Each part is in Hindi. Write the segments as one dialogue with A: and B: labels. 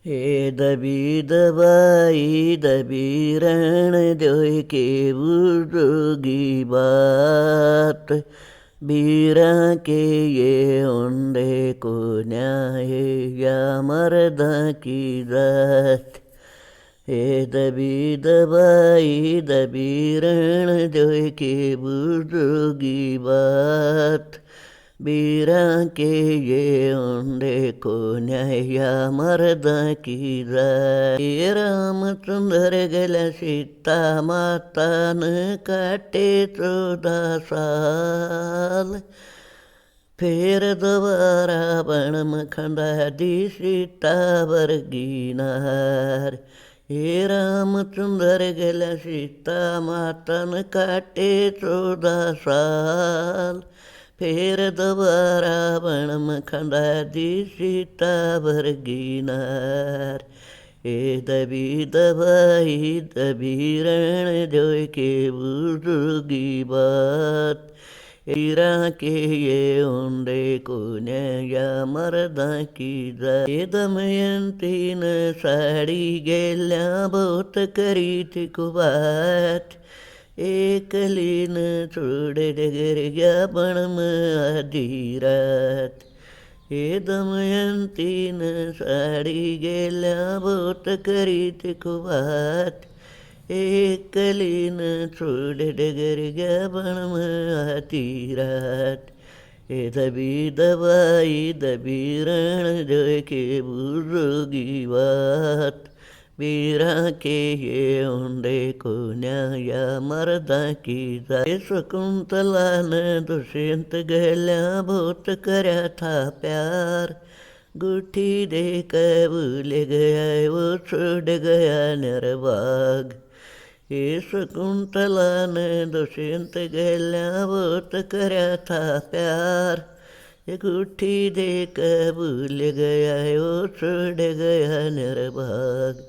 A: ए दबी दबाई दबी रण जोई के बुजुर्गी बात बीरा के ये ओंडे को न्याय या मर्दा की जात। ए दबी दबाई दबी रण जोई के बुजुर्गी बात बीरा के ये ओंडे को न्याया मर्दा की जाय। रामचंद्र गेल्या सीता मातान काटे 14 साल फिर दोबारा बण मखंडा दी सीता वर्गीनार। हे रामचंद्र गेल्या सीता मातान काटे 14 साल फिर दोबारा बण मखंडा दी सीता वर्गीनार। ए दबी दबाई दबी रण जोई के बुजुर्गी बात ईरा के ये ओंडे को न्याया मर्दा की जाय। दमयंतीन साडी गेल्या बहुत करीत कुवात एकलीन चोडे डगरग्या बणम आधीरात। हे दमयंतीन साडी गेल्या बहुत करीत कुवात एकलीन चोडे डगरग्या बणम आधीरात। ए दबी दबाई दबी रण जोई के बुजुर्गी बात बीरा के ये ओंडे को न्याया मर्दा की जाय। शकुंतलान दुष्यंत गेल्या बहुत कर्या था प्यार गुठी दे कर भूल गया वो छोड़ गया निर्भाग। हे शकुंतलान दुष्यंत गेल्या बहुत कर्या था प्यार गुठी दे कर भूल गया वो छोड़ गया निर्भाग।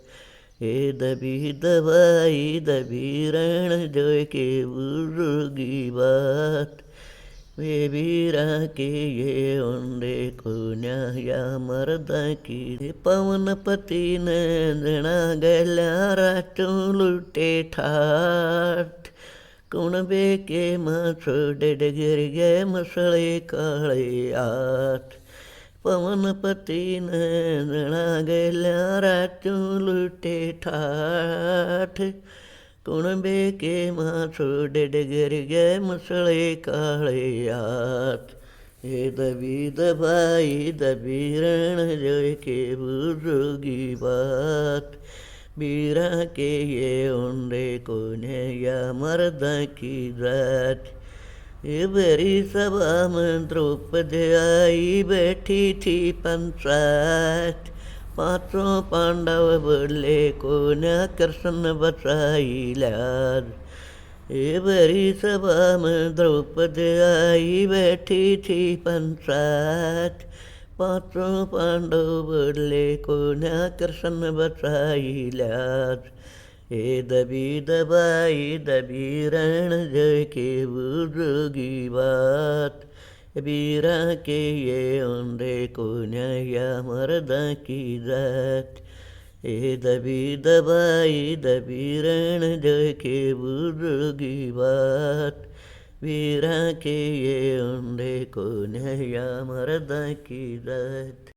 A: हे दबी दबाई दबी रण जोई के बुजुर्गी बात वे बीरा के ये ओंडे को न्याया मर्दा की। पवन पति ने जना गल्या रातों लुटे ठाठ कुणबे के माँ छोड़े डगर गए मसले काले आठ। पवन पति ने जना गल्या रातों लुटे ठाठ कुणबे के माँ छोड़े डगर गए मसले काले आठ। ए दबी दबाई दबी रण जोई के बुजुर्गी बात बीरा के ये ओंडे को न्याया मर्दा की जात। ये बड़ी सभा में द्रौपदी आई बैठी थी पंचायत पांचों पांडव बोले को न कृष्ण बचाई लाज। ये बड़ी सभा में द्रौपदी आई बैठी थी पंचायत पांचों पांडव बोले को न कृष्ण बचाई लाज। ए दबी दबाई दबी रण जोई के बुजुर्गी बात बीरा के ये ओंडे को न्याया मर्दा की जात। ए दबी दबाई दबी रण जोई के बुजुर्गी बात बीरा के ये ओंडे को न्याया मर्दा की जात।